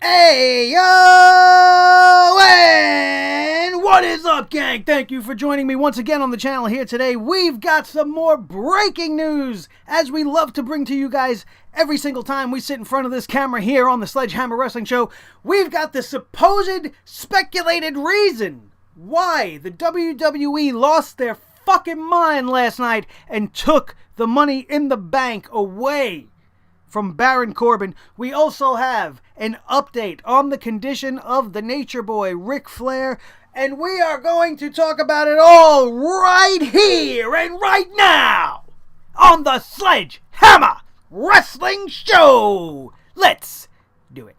Hey, yo, and what is up, gang? Thank you for joining me once again on the channel here today. We've got some more breaking news, as we love to bring to you guys every single time we sit in front of this camera here on the Sledgehammer Wrestling Show. We've got the supposed speculated reason why the WWE lost their fucking mind last night and took the Money in the Bank away from Baron Corbin. We also have an update on the condition of the Nature Boy, Ric Flair, and we are going to talk about it all right here and right now on the Sledgehammer Wrestling Show. Let's do it.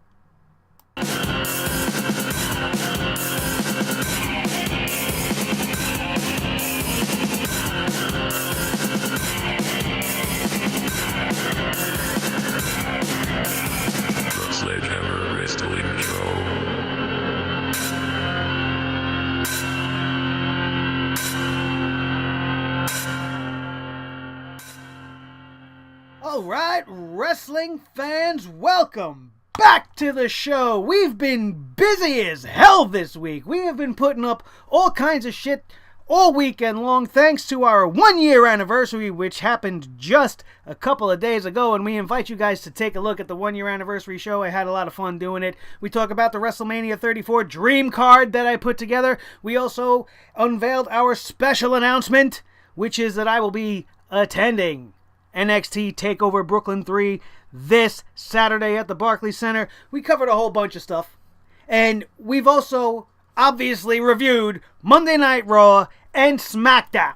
Sledgehammer Wrestling Show. All right, wrestling fans, welcome back to the show. We've been busy as hell this week. We have been putting up all kinds of shit all weekend long, thanks to our 1-year anniversary, which happened just a couple of days ago, and we invite you guys to take a look at the 1-year anniversary show. I had a lot of fun doing it. We talk about the WrestleMania 34 dream card that I put together. We also unveiled our special announcement, which is that I will be attending NXT TakeOver Brooklyn 3 this Saturday at the Barclays Center. We covered a whole bunch of stuff, and we've also obviously reviewed Monday Night Raw and SmackDown.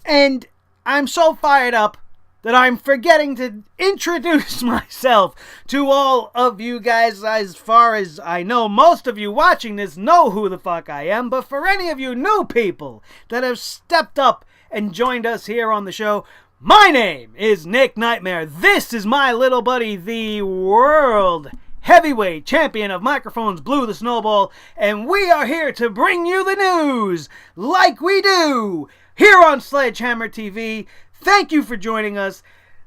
And I'm so fired up that I'm forgetting to introduce myself to all of you guys. As far as I know, most of you watching this know who the fuck I am, but for any of you new people that have stepped up and joined us here on the show, my name is Nick Nightmare. This is my little buddy, the World Heavyweight Champion of Microphones, Blue the Snowball, and we are here to bring you the news like we do here on Sledgehammer TV. Thank you for joining us.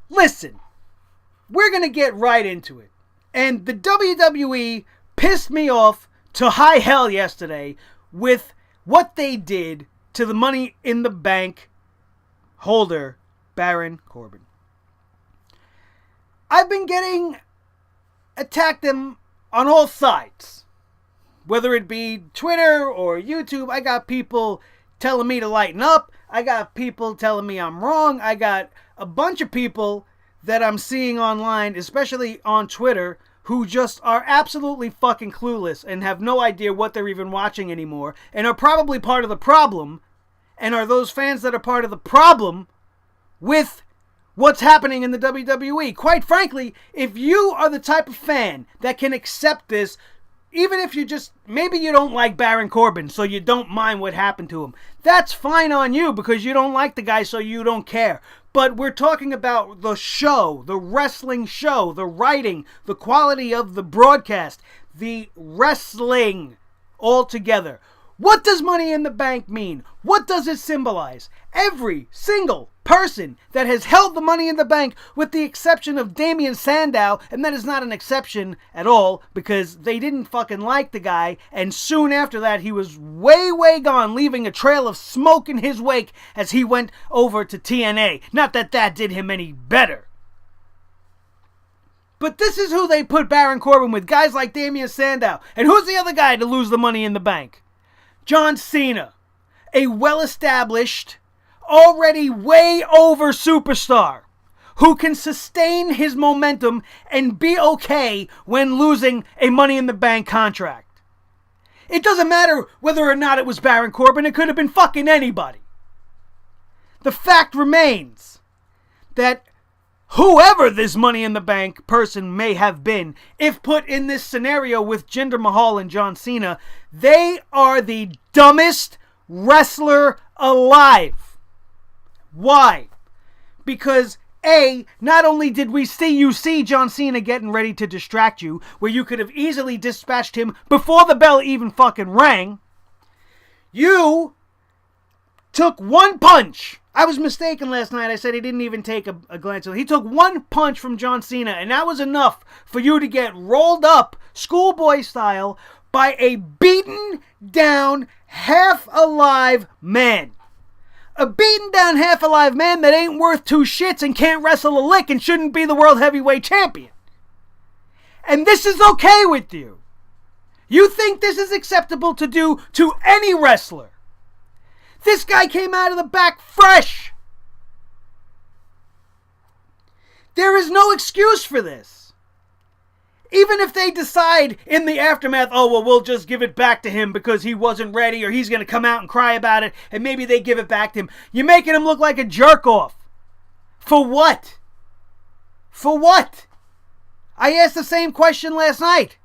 Listen, we're going to get right into it. And the WWE pissed me off to high hell yesterday with what they did to the Money in the Bank holder, Baron Corbin. I've been getting attacked them on all sides, whether it be Twitter or YouTube. I got people telling me to lighten up. I got people telling me I'm wrong. I got a bunch of people that I'm seeing online, especially on Twitter, who just are absolutely fucking clueless and have no idea what they're even watching anymore, and are probably part of the problem, and are those fans that are part of the problem with what's happening in the WWE. Quite frankly, if you are the type of fan that can accept this, even if you just, maybe you don't like Baron Corbin, so you don't mind what happened to him, that's fine on you because you don't like the guy, so you don't care. But we're talking about the show, the wrestling show, the writing, the quality of the broadcast, the wrestling altogether. What does Money in the Bank mean? What does it symbolize? Every single person that has held the Money in the Bank, with the exception of Damien Sandow, and that is not an exception at all, because they didn't fucking like the guy, and soon after that he was way gone, leaving a trail of smoke in his wake as he went over to TNA. Not that that did him any better. But this is who they put Baron Corbin with, guys like Damien Sandow. And who's the other guy to lose the Money in the Bank? John Cena, a well-established, already way over superstar who can sustain his momentum and be okay when losing a Money in the Bank contract. It doesn't matter whether or not it was Baron Corbin, it could have been fucking anybody. The fact remains that whoever this Money in the Bank person may have been, if put in this scenario with Jinder Mahal and John Cena, they are the dumbest wrestler alive. Why? Because A, not only did we see John Cena getting ready to distract you, where you could have easily dispatched him before the bell even fucking rang, you took one punch. I was mistaken last night. I said he didn't even take a glance. He took one punch from John Cena, and that was enough for you to get rolled up, schoolboy style, by a beaten down, half-alive man. A beaten down, half-alive man that ain't worth two shits and can't wrestle a lick and shouldn't be the world heavyweight champion. And this is okay with you. You think this is acceptable to do to any wrestler. This guy came out of the back fresh. There is no excuse for this. Even if they decide in the aftermath, oh, well, we'll just give it back to him because he wasn't ready or he's going to come out and cry about it and maybe they give it back to him. You're making him look like a jerk-off. For what? For what? I asked the same question last night.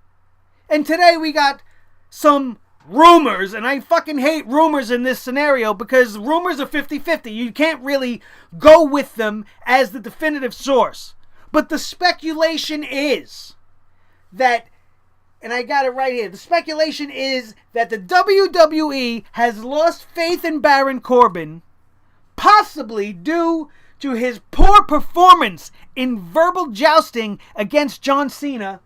And today we got some rumors, and I fucking hate rumors in this scenario because rumors are 50-50. You can't really go with them as the definitive source. But the speculation is that, and I got it right here, the speculation is that the WWE has lost faith in Baron Corbin, possibly due to his poor performance in verbal jousting against John Cena,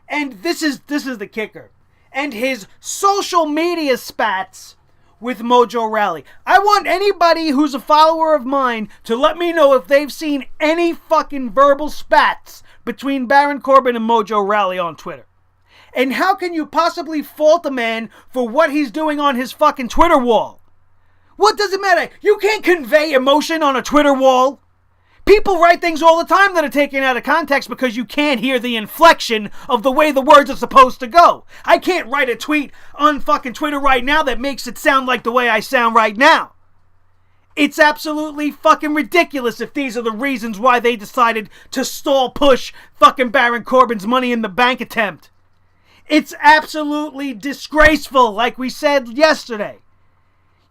and this is the kicker, and his social media spats with Mojo Rawley. I want anybody who's a follower of mine to let me know if they've seen any fucking verbal spats between Baron Corbin and Mojo Rawley on Twitter. And how can you possibly fault a man for what he's doing on his fucking Twitter wall? What does it matter? You can't convey emotion on a Twitter wall. People write things all the time that are taken out of context because you can't hear the inflection of the way the words are supposed to go. I can't write a tweet on fucking Twitter right now that makes it sound like the way I sound right now. It's absolutely fucking ridiculous if these are the reasons why they decided to stall push fucking Baron Corbin's Money in the Bank attempt. It's absolutely disgraceful, like we said yesterday.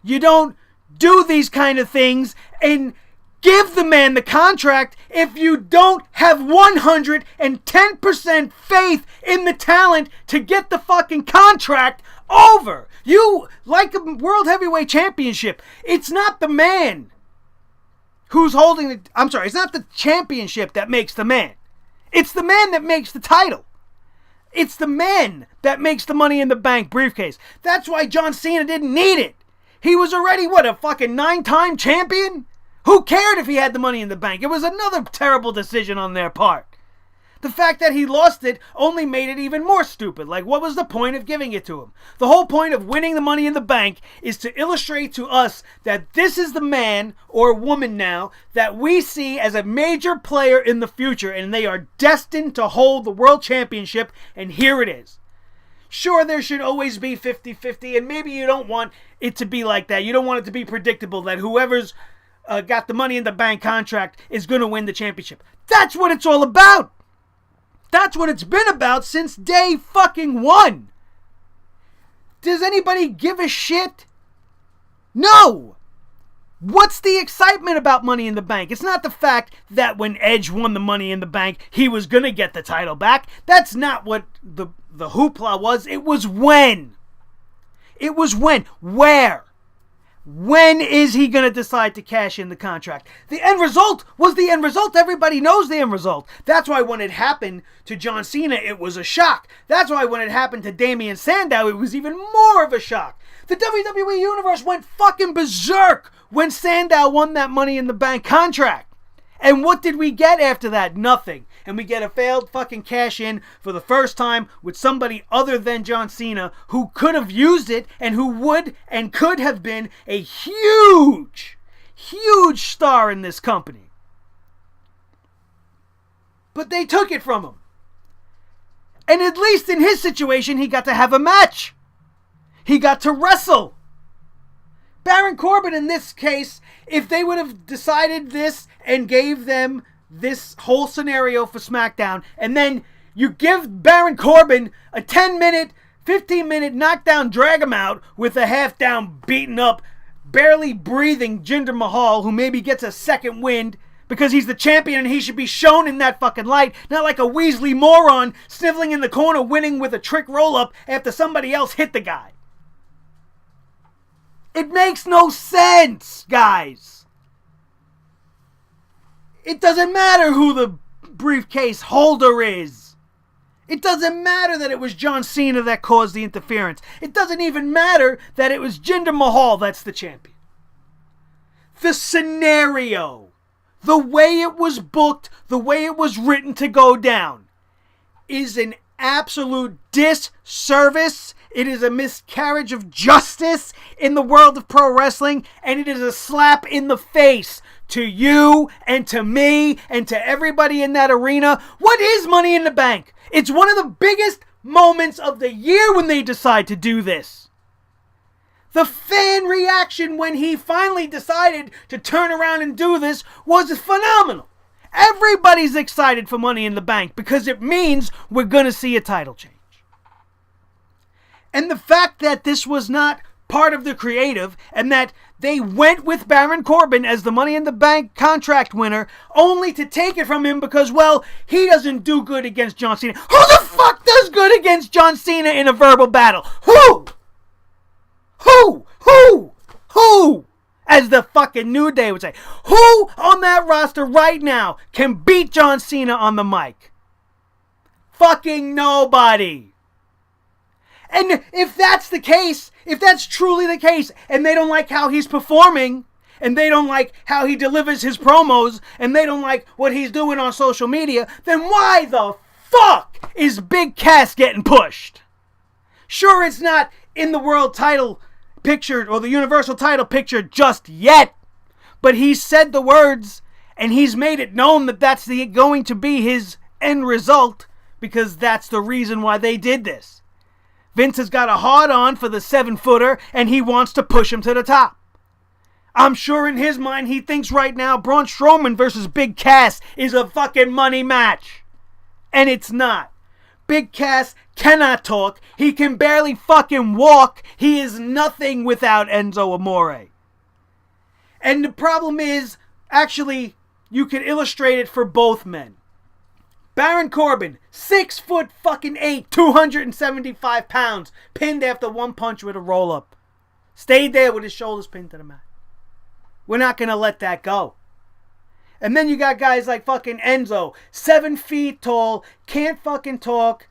You don't do these kind of things and give the man the contract if you don't have 110% faith in the talent to get the fucking contract over. You, like a World Heavyweight Championship, it's not the man who's holding the... I'm sorry, it's not the championship that makes the man. It's the man that makes the title. It's the man that makes the Money in the Bank briefcase. That's why John Cena didn't need it. He was already, a fucking 9-time champion? Who cared if he had the Money in the Bank? It was another terrible decision on their part. The fact that he lost it only made it even more stupid. Like, what was the point of giving it to him? The whole point of winning the Money in the Bank is to illustrate to us that this is the man or woman now that we see as a major player in the future, and they are destined to hold the World Championship, and here it is. Sure, there should always be 50-50, and maybe you don't want it to be like that. You don't want it to be predictable that whoever's got the Money in the Bank contract is going to win the championship. That's what it's all about. That's what it's been about since day fucking one. Does anybody give a shit? No. What's the excitement about Money in the Bank? It's not the fact that when Edge won the Money in the Bank, he was going to get the title back. That's not what the hoopla was. It was when. It was when. Where? When is he going to decide to cash in the contract? The end result was the end result. Everybody knows the end result. That's why when it happened to John Cena, it was a shock. That's why when it happened to Damien Sandow, it was even more of a shock. The WWE Universe went fucking berserk when Sandow won that Money in the Bank contract. And what did we get after that? Nothing. And we get a failed fucking cash in for the first time with somebody other than John Cena who could have used it and who would and could have been a huge, huge star in this company. But they took it from him. And at least in his situation, he got to have a match. He got to wrestle. Baron Corbin in this case, if they would have decided this and gave them this whole scenario for SmackDown, and then you give Baron Corbin a 10-minute, 15-minute knockdown drag him out with a half-down, beaten up, barely breathing Jinder Mahal, who maybe gets a second wind because he's the champion and he should be shown in that fucking light, not like a Weasley moron sniveling in the corner winning with a trick roll-up after somebody else hit the guy. It makes no sense, guys. It doesn't matter who the briefcase holder is. It doesn't matter that it was John Cena that caused the interference. It doesn't even matter that it was Jinder Mahal that's the champion. The scenario, the way it was booked, the way it was written to go down, is an absolute disservice. It is a miscarriage of justice in the world of pro wrestling, and it is a slap in the face to you and to me and to everybody in that arena. What is Money in the Bank? It's one of the biggest moments of the year when they decide to do this. The fan reaction when he finally decided to turn around and do this was phenomenal. Everybody's excited for Money in the Bank because it means we're going to see a title change. And the fact that this was not part of the creative and that they went with Baron Corbin as the Money in the Bank contract winner only to take it from him because, well, he doesn't do good against John Cena. Who the fuck does good against John Cena in a verbal battle? Who? As the fucking New Day would say. Who on that roster right now can beat John Cena on the mic? Fucking nobody. And if that's the case, if that's truly the case, and they don't like how he's performing, and they don't like how he delivers his promos, and they don't like what he's doing on social media, then why the fuck is Big Cass getting pushed? Sure, it's not in the world title picture or the universal title picture just yet, but he's said the words, and he's made it known that that's going to be his end result, because that's the reason why they did this. Vince has got a hard-on for the 7-footer, and he wants to push him to the top. I'm sure in his mind he thinks right now Braun Strowman versus Big Cass is a fucking money match. And it's not. Big Cass cannot talk. He can barely fucking walk. He is nothing without Enzo Amore. And the problem is, actually, you can illustrate it for both men. Baron Corbin, 6'8", 275 pounds, pinned after one punch with a roll-up. Stayed there with his shoulders pinned to the mat. We're not going to let that go. And then you got guys like fucking Enzo, 7 feet tall, can't fucking talk,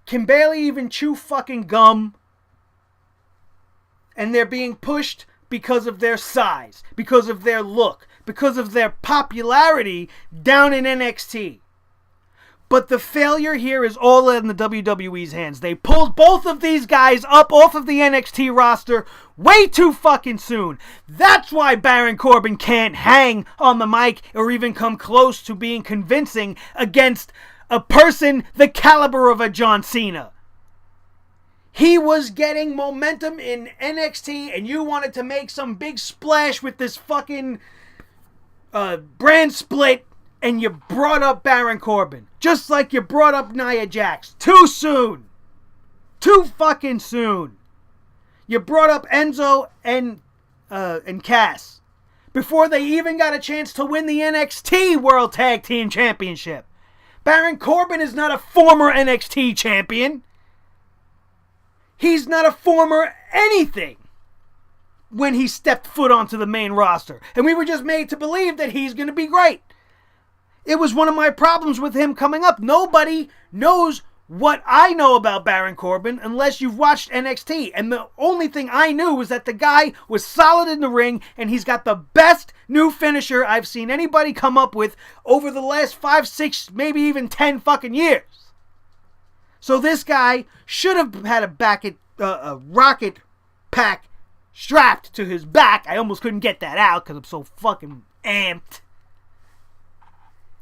can barely even chew fucking gum. And they're being pushed because of their size, because of their look, because of their popularity down in NXT. But the failure here is all in the WWE's hands. They pulled both of these guys up off of the NXT roster way too fucking soon. That's why Baron Corbin can't hang on the mic or even come close to being convincing against a person the caliber of a John Cena. He was getting momentum in NXT and you wanted to make some big splash with this fucking brand split. And you brought up Baron Corbin. Just like you brought up Nia Jax. Too soon. Too fucking soon. You brought up Enzo and Cass. Before they even got a chance to win the NXT World Tag Team Championship. Baron Corbin is not a former NXT champion. He's not a former anything when he stepped foot onto the main roster. And we were just made to believe that he's going to be great. It was one of my problems with him coming up. Nobody knows what I know about Baron Corbin unless you've watched NXT. And the only thing I knew was that the guy was solid in the ring and he's got the best new finisher I've seen anybody come up with over the last 5, 6, maybe even 10 fucking years. So this guy should have had a rocket pack strapped to his back. I almost couldn't get that out because I'm so fucking amped.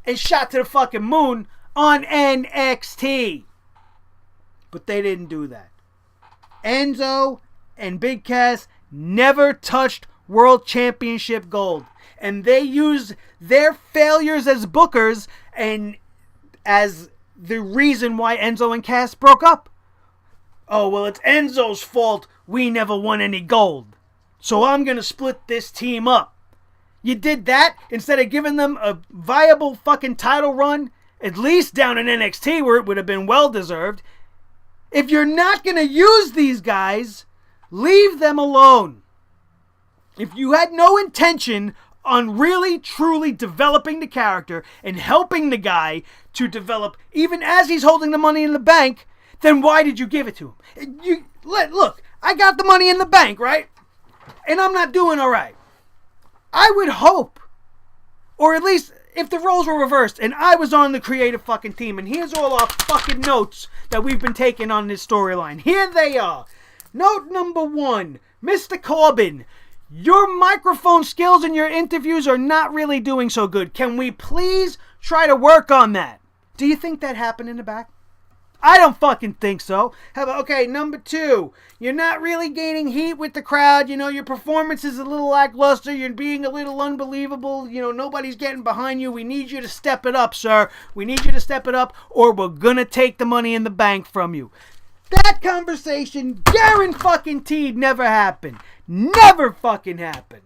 And shot to the fucking moon on NXT. But they didn't do that. Enzo and Big Cass never touched World Championship gold. And they used their failures as bookers and as the reason why Enzo and Cass broke up. Oh, well, it's Enzo's fault we never won any gold. So I'm going to split this team up. You did that instead of giving them a viable fucking title run, at least down in NXT where it would have been well-deserved. If you're not going to use these guys, leave them alone. if you had no intention on really, truly developing the character and helping the guy to develop, even as he's holding the money in the bank, then why did you give it to him? Look, I got the money in the bank, right? And I'm not doing all right. I would hope, or at least if the roles were reversed and I was on the creative fucking team, and here's all our fucking notes that we've been taking on this storyline. Here they are. Note number 1, Mr. Corbin, your microphone skills in your interviews are not really doing so good. Can we please try to work on that? Do you think that happened in the back? I don't fucking think so. Okay, number 2, you're not really gaining heat with the crowd. You know, your performance is a little lackluster. You're being a little unbelievable. You know, nobody's getting behind you. We need you to step it up, sir. We need you to step it up, or we're gonna take the money in the bank from you. That conversation, guaranteed, never happened. Never fucking happened.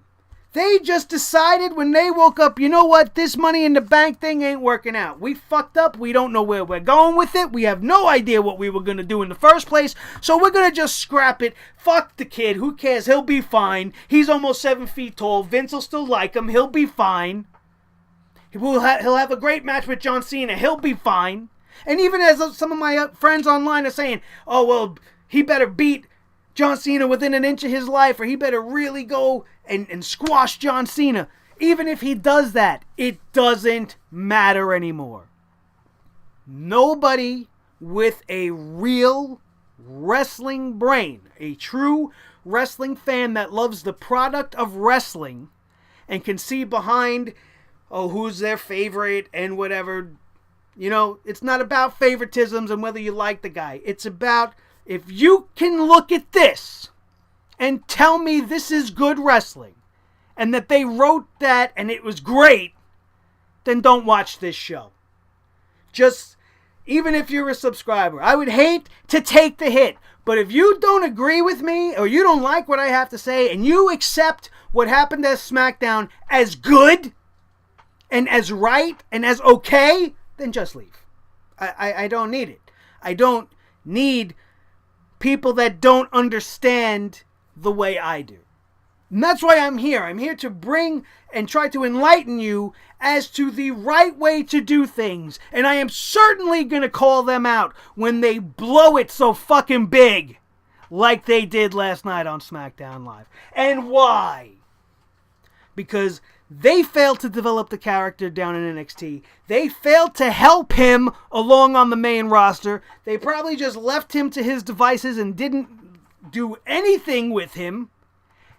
They just decided when they woke up, you know what, this money in the bank thing ain't working out. We fucked up. We don't know where we're going with it. We have no idea what we were going to do in the first place. So we're going to just scrap it. Fuck the kid. Who cares? He'll be fine. He's almost 7 feet tall. Vince will still like him. He'll be fine. He'll have a great match with John Cena. He'll be fine. And even as some of my friends online are saying, oh, well, he better beat John Cena within an inch of his life, or he better really go and squash John Cena. Even if he does that, it doesn't matter anymore. Nobody with a real wrestling brain, a true wrestling fan that loves the product of wrestling and can see behind, oh, who's their favorite and whatever. You know, it's not about favoritisms and whether you like the guy. It's about, if you can look at this and tell me this is good wrestling and that they wrote that and it was great, then don't watch this show. Just, even if you're a subscriber, I would hate to take the hit. But if you don't agree with me or you don't like what I have to say and you accept what happened at SmackDown as good and as right and as okay, then just leave. I don't need it. I don't need people that don't understand the way I do. And that's why I'm here. I'm here to bring and try to enlighten you as to the right way to do things. And I am certainly going to call them out when they blow it so fucking big like they did last night on SmackDown Live. And why? Because they failed to develop the character down in NXT. They failed to help him along on the main roster. They probably just left him to his devices and didn't do anything with him.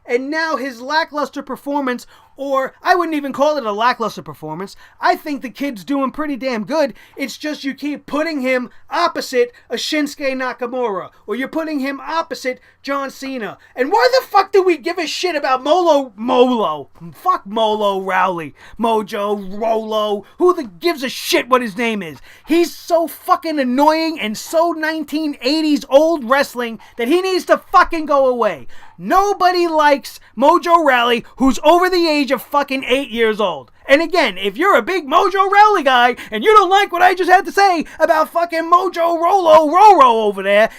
And now his lackluster performance, or I wouldn't even call it a lackluster performance. I think the kid's doing pretty damn good. It's just you keep putting him opposite a Shinsuke Nakamura, or you're putting him opposite John Cena. And why the fuck do we give a shit about Fuck Molo Rowley. Mojo, Rolo. Who gives a shit what his name is? He's so fucking annoying and so 1980s old wrestling that he needs to fucking go away. Nobody likes Mojo Rawley, who's over the age of fucking 8 years old. And again, if you're a big Mojo Rawley guy and you don't like what I just had to say about fucking Mojo Roro over there,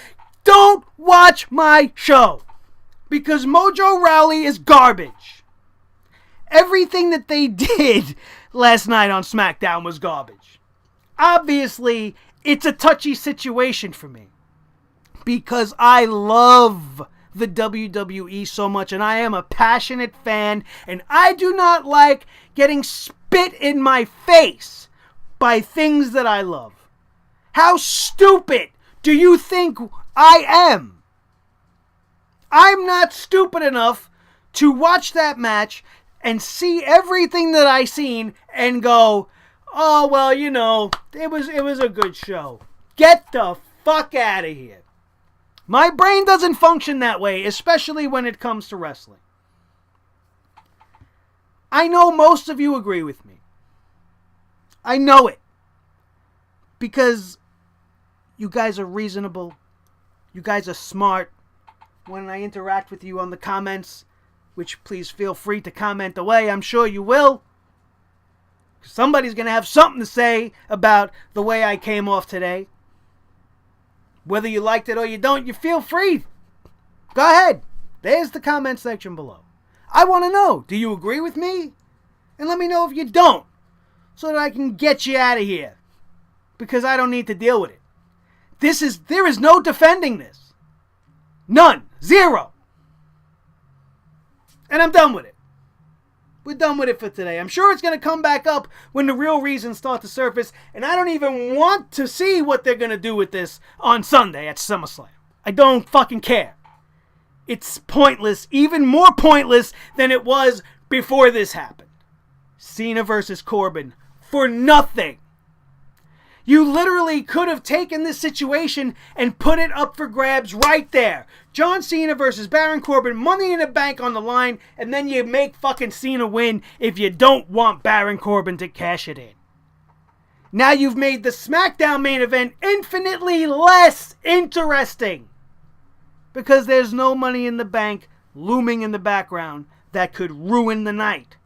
don't watch my show. Because Mojo Rawley is garbage. Everything that they did last night on SmackDown was garbage. Obviously, it's a touchy situation for me. Because I love the WWE so much, and I am a passionate fan, and I do not like getting spit in my face by things that I love. How stupid do you think I am? I'm not stupid enough to watch that match and see everything that I seen and go, oh, well, you know, it was a good show. Get the fuck out of here. My brain doesn't function that way, especially when it comes to wrestling. I know most of you agree with me. I know it. Because you guys are reasonable. You guys are smart. When I interact with you on the comments, which please feel free to comment away, I'm sure you will. Somebody's going to have something to say about the way I came off today. Whether you liked it or you don't, you feel free. Go ahead. There's the comment section below. I want to know. Do you agree with me? And let me know if you don't, so that I can get you out of here. Because I don't need to deal with it. There is no defending this. None. Zero. And I'm done with it. We're done with it for today. I'm sure it's going to come back up when the real reasons start to surface. And I don't even want to see what they're going to do with this on Sunday at SummerSlam. I don't fucking care. It's pointless. Even more pointless than it was before this happened. Cena versus Corbin. For nothing. You literally could have taken this situation and put it up for grabs right there. John Cena versus Baron Corbin, Money in the Bank on the line, and then you make fucking Cena win if you don't want Baron Corbin to cash it in. Now you've made the SmackDown main event infinitely less interesting. Because there's no Money in the Bank looming in the background that could ruin the night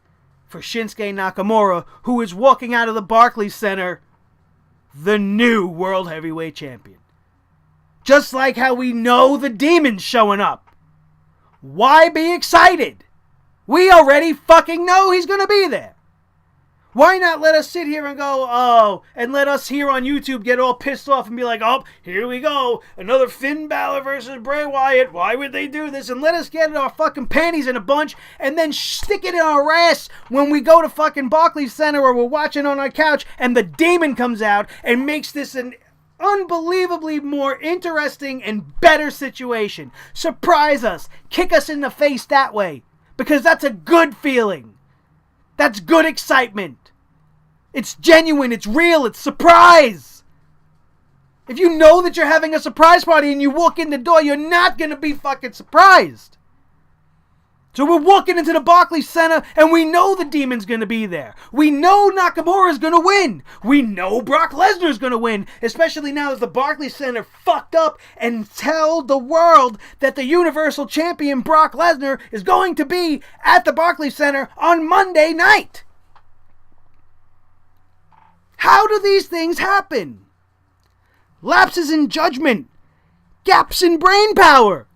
for Shinsuke Nakamura, who is walking out of the Barclays Center the new World Heavyweight Champion. Just like how we know the Demon's showing up. Why be excited? We already fucking know he's going to be there. Why not let us sit here and go, oh, and let us here on YouTube get all pissed off and be like, oh, here we go. Another Finn Balor versus Bray Wyatt. Why would they do this? And let us get our fucking panties in a bunch and then stick it in our ass when we go to fucking Barclays Center or we're watching on our couch and the Demon comes out and makes this an unbelievably more interesting and better situation. Surprise us. Kick us in the face that way. Because that's a good feeling. That's good excitement. It's genuine, it's real, it's surprise. If you know that you're having a surprise party and you walk in the door, you're not going to be fucking surprised. So we're walking into the Barclays Center and we know the Demon's going to be there. We know Nakamura's going to win. We know Brock Lesnar's going to win. Especially now as the Barclays Center fucked up and tell the world that the Universal Champion Brock Lesnar is going to be at the Barclays Center on Monday night. How do these things happen? Lapses in judgment. Gaps in brain power.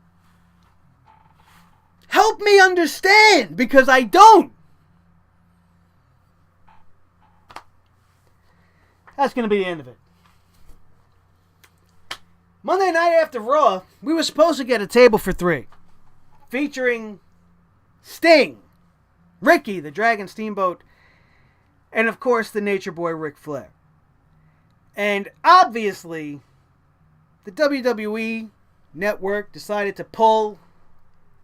Help me understand, because I don't. That's going to be the end of it. Monday night after Raw, we were supposed to get a table for three. Featuring Sting, Ricky, the Dragon Steamboat, and of course the Nature Boy Ric Flair. And obviously, the WWE Network decided to pull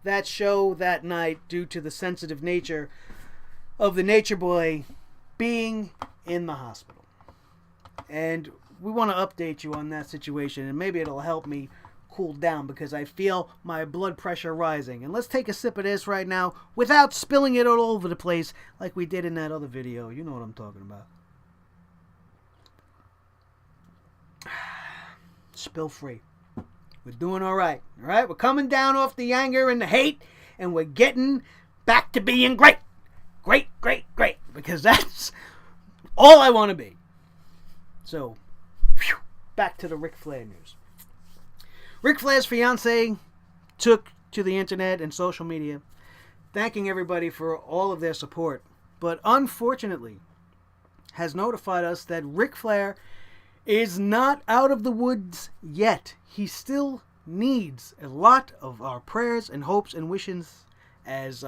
that show that night due to the sensitive nature of the Nature Boy being in the hospital. And we want to update you on that situation, and maybe it'll help me cool down because I feel my blood pressure rising. And let's take a sip of this right now without spilling it all over the place like we did in that other video. You know what I'm talking about. Spill free. We're doing all right. We're coming down off the anger and the hate, and we're getting back to being great. Great, great, great. Because that's all I want to be. So, back to the Ric Flair news. Ric Flair's fiance took to the internet and social media, thanking everybody for all of their support, but unfortunately has notified us that Ric Flair is not out of the woods yet. He still needs a lot of our prayers and hopes and wishes as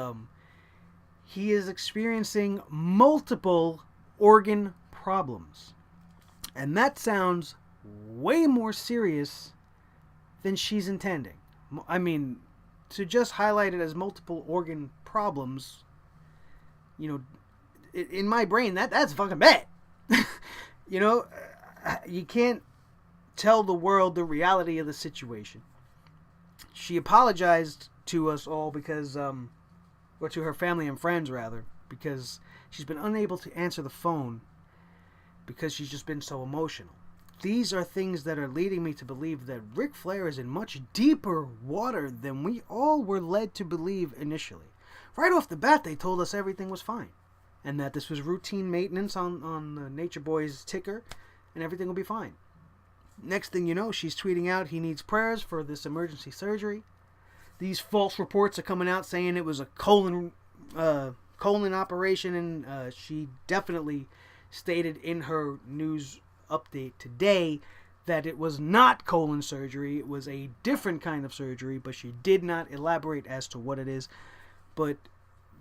he is experiencing multiple organ problems. And that sounds way more serious than she's intending. I mean, to just highlight it as multiple organ problems, you know, in my brain, that's fucking bad. You know, you can't tell the world the reality of the situation. She apologized to us all because, or to her family and friends rather, because she's been unable to answer the phone because she's just been so emotional. These are things that are leading me to believe that Ric Flair is in much deeper water than we all were led to believe initially. Right off the bat, they told us everything was fine, and that this was routine maintenance on the Nature Boy's ticker, and everything will be fine. Next thing you know, she's tweeting out he needs prayers for this emergency surgery. These false reports are coming out saying it was a colon colon operation, and she definitely stated in her news update today that it was not colon surgery. It was a different kind of surgery, but she did not elaborate as to what it is. But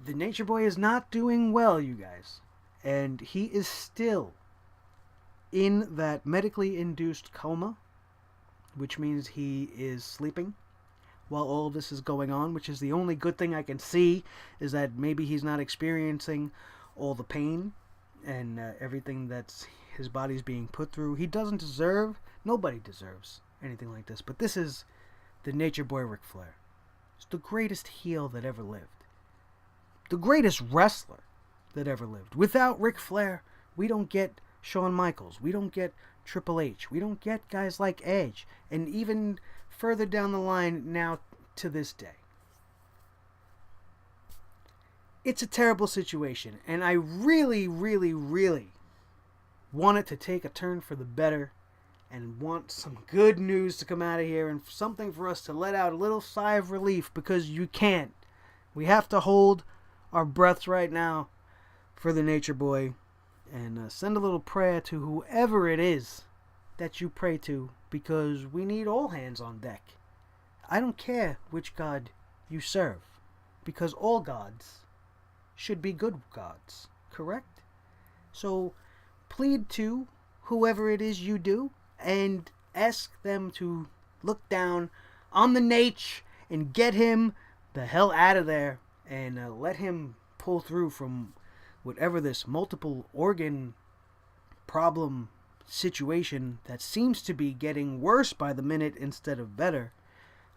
the Nature Boy is not doing well, you guys. And he is still in that medically induced coma, which means he is sleeping while all of this is going on, which is the only good thing I can see, is that maybe he's not experiencing all the pain and everything that's his body's being put through. He doesn't deserve, nobody deserves anything like this, but this is the Nature Boy Ric Flair. He's the greatest heel that ever lived. The greatest wrestler that ever lived. Without Ric Flair, we don't get Shawn Michaels. We don't get Triple H. We don't get guys like Edge. And even further down the line now to this day. It's a terrible situation. And I really, really, really want it to take a turn for the better. And want some good news to come out of here. And something for us to let out a little sigh of relief. Because you can't. We have to hold our breaths right now for the Nature Boy, and send a little prayer to whoever it is that you pray to, because we need all hands on deck. I don't care which God you serve, because all gods should be good gods, correct? So plead to whoever it is you do, and ask them to look down on the Nate and get him the hell out of there, and let him pull through from whatever this multiple organ problem situation that seems to be getting worse by the minute instead of better.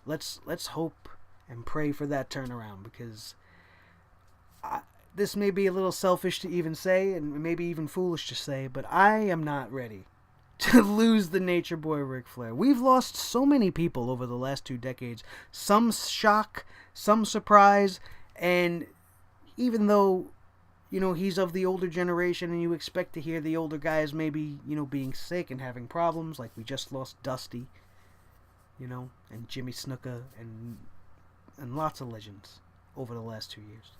Let's hope and pray for that turnaround, because this may be a little selfish to even say, and maybe even foolish to say, but I am not ready to lose the Nature Boy Ric Flair. We've lost so many people over the last 2 decades. Some shock, some surprise, and even though he's of the older generation, and you expect to hear the older guys maybe, being sick and having problems, like we just lost Dusty, and Jimmy Snuka, and lots of legends over the last 2 years.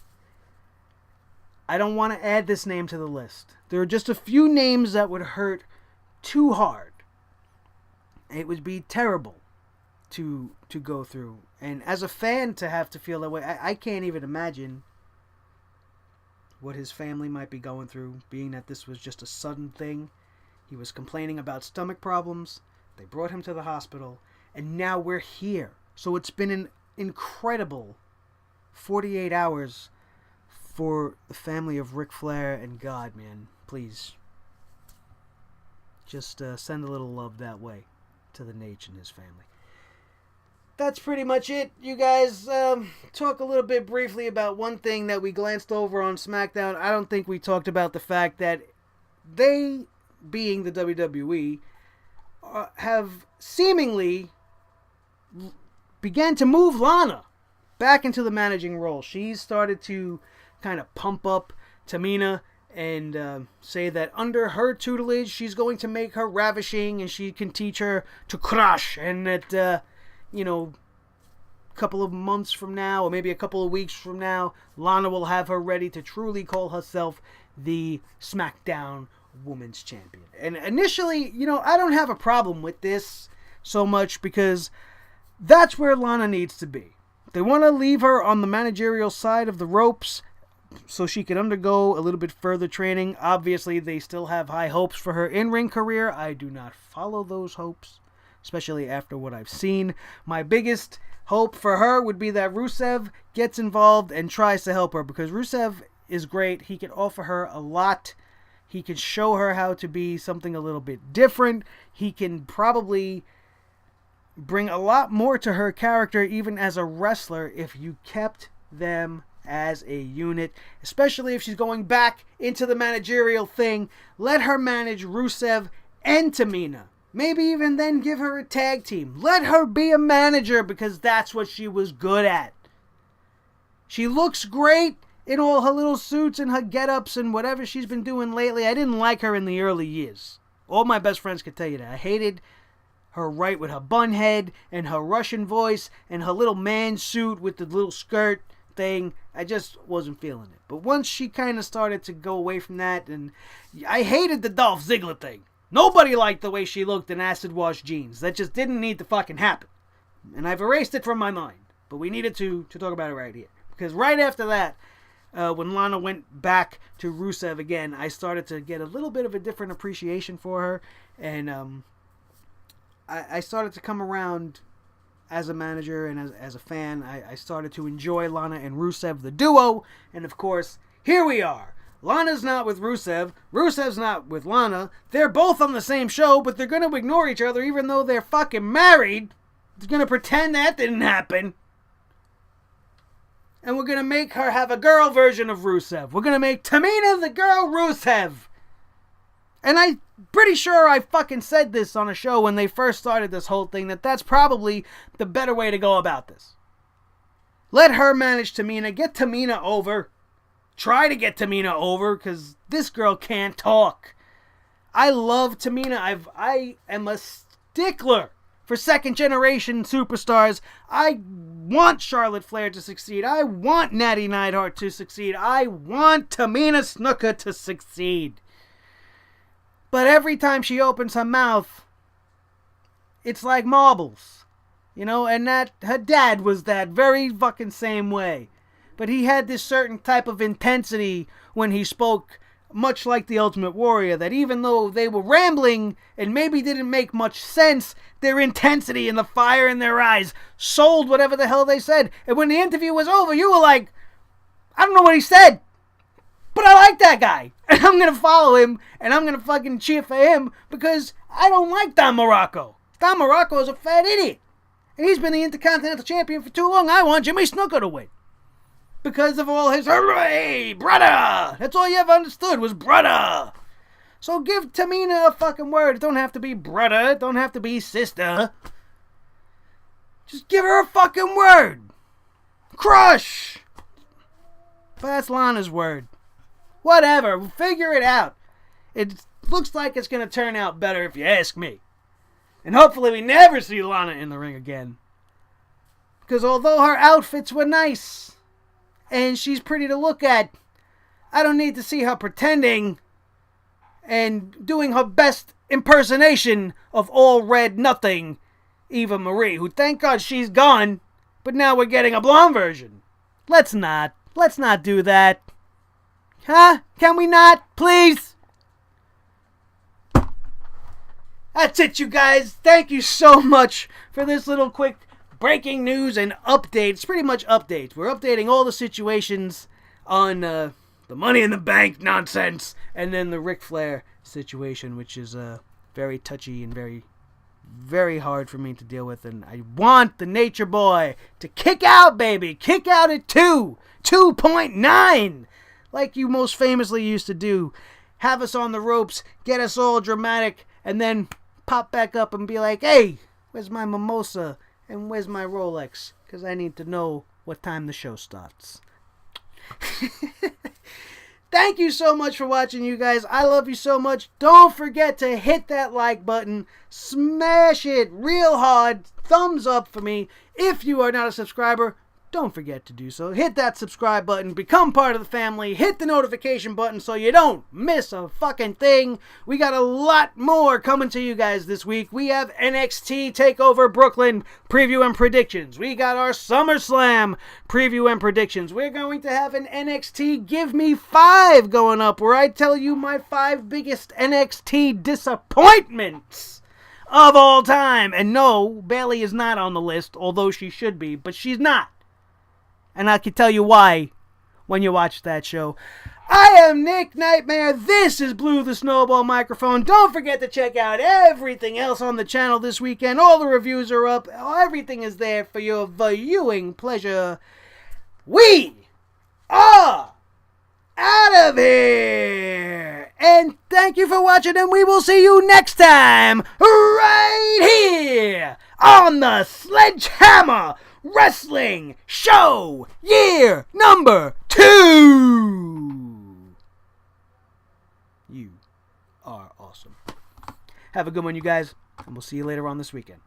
I don't want to add this name to the list. There are just a few names that would hurt too hard. It would be terrible to go through. And as a fan, to have to feel that way, I can't even imagine what his family might be going through, being that this was just a sudden thing. He was complaining about stomach problems. They brought him to the hospital, and now we're here. So it's been an incredible 48 hours for the family of Ric Flair, and God, man, please, just send a little love that way to the Nate and his family. That's pretty much it, you guys. Talk a little bit briefly about one thing that we glanced over on SmackDown. I don't think we talked about the fact that they, being the WWE, have seemingly began to move Lana back into the managing role. She's started to kind of pump up Tamina and say that under her tutelage, she's going to make her ravishing and she can teach her to crush, and that a couple of months from now, or maybe a couple of weeks from now, Lana will have her ready to truly call herself the SmackDown Women's Champion. And initially, I don't have a problem with this so much, because that's where Lana needs to be. They want to leave her on the managerial side of the ropes so she can undergo a little bit further training. Obviously, they still have high hopes for her in-ring career. I do not follow those hopes, especially after what I've seen. My biggest hope for her would be that Rusev gets involved and tries to help her, because Rusev is great. He can offer her a lot. He can show her how to be something a little bit different. He can probably bring a lot more to her character, even as a wrestler, if you kept them as a unit, especially if she's going back into the managerial thing. Let her manage Rusev and Tamina. Maybe even then give her a tag team. Let her be a manager, because that's what she was good at. She looks great in all her little suits and her get-ups and whatever she's been doing lately. I didn't like her in the early years. All my best friends could tell you that. I hated her with her bun head and her Russian voice and her little man suit with the little skirt. thing, I just wasn't feeling it. But once she kind of started to go away from that, and I hated the Dolph Ziggler thing. Nobody liked the way she looked in acid wash jeans. That just didn't need to fucking happen. And I've erased it from my mind. But we needed to talk about it right here. Because right after that, when Lana went back to Rusev again, I started to get a little bit of a different appreciation for her. And I started to come around as a manager and as a fan. I started to enjoy Lana and Rusev, the duo. And of course, here we are. Lana's not with Rusev. Rusev's not with Lana. They're both on the same show, but they're going to ignore each other even though they're fucking married. They're going to pretend that didn't happen. And we're going to make her have a girl version of Rusev. We're going to make Tamina the girl Rusev. And I'm pretty sure I fucking said this on a show when they first started this whole thing, that that's probably the better way to go about this. Let her manage Tamina. Get Tamina over. Try to get Tamina over, because this girl can't talk. I love Tamina. I am a stickler for second generation superstars. I want Charlotte Flair to succeed. I want Natty Neidhart to succeed. I want Tamina Snuka to succeed. But every time she opens her mouth, it's like marbles. You know, and that her dad was that very fucking same way. But he had this certain type of intensity when he spoke, much like the Ultimate Warrior, that even though they were rambling and maybe didn't make much sense, their intensity and the fire in their eyes sold whatever the hell they said. And when the interview was over, you were like, I don't know what he said, but I like that guy. And I'm going to follow him, and I'm going to fucking cheer for him, because I don't like Don Morocco. Don Morocco is a fat idiot. And he's been the Intercontinental Champion for too long. I want Jimmy Snuka to win. Because of all his, hooray, brother! That's all you ever understood was brother. So give Tamina a fucking word. It don't have to be brother. It don't have to be sister. Just give her a fucking word. Crush! But that's Lana's word. Whatever. We'll figure it out. It looks like it's going to turn out better if you ask me. And hopefully we never see Lana in the ring again. Because although her outfits were nice, and she's pretty to look at, I don't need to see her pretending and doing her best impersonation of All Red Nothing, Eva Marie, who thank God she's gone, but now we're getting a blonde version. Let's not do that. Huh? Can we not? Please? That's it, you guys. Thank you so much for this little quick breaking news and updates. Pretty much updates. We're updating all the situations on the Money in the Bank nonsense, and then the Ric Flair situation, which is very touchy and very, very hard for me to deal with. And I want the Nature Boy to kick out, baby. Kick out at 2.9, like you most famously used to do. Have us on the ropes, get us all dramatic, and then pop back up and be like, hey, where's my mimosa? And where's my Rolex? Because I need to know what time the show starts. Thank you so much for watching, you guys. I love you so much. Don't forget to hit that like button. Smash it real hard. Thumbs up for me. If you are not a subscriber, don't forget to do so. Hit that subscribe button. Become part of the family. Hit the notification button so you don't miss a fucking thing. We got a lot more coming to you guys this week. We have NXT TakeOver Brooklyn preview and predictions. We got our SummerSlam preview and predictions. We're going to have an NXT Give Me 5 going up, where I tell you my 5 biggest NXT disappointments of all time. And no, Bayley is not on the list, although she should be, but she's not. And I can tell you why when you watch that show. I am Nick Nightmare. This is Blue the Snowball Microphone. Don't forget to check out everything else on the channel this weekend. All the reviews are up. Everything is there for your viewing pleasure. We are out of here. And thank you for watching, and we will see you next time right here on the Sledgehammer Wrestling Show Year Number 2. You are awesome. Have a good one, you guys, and we'll see you later on this weekend.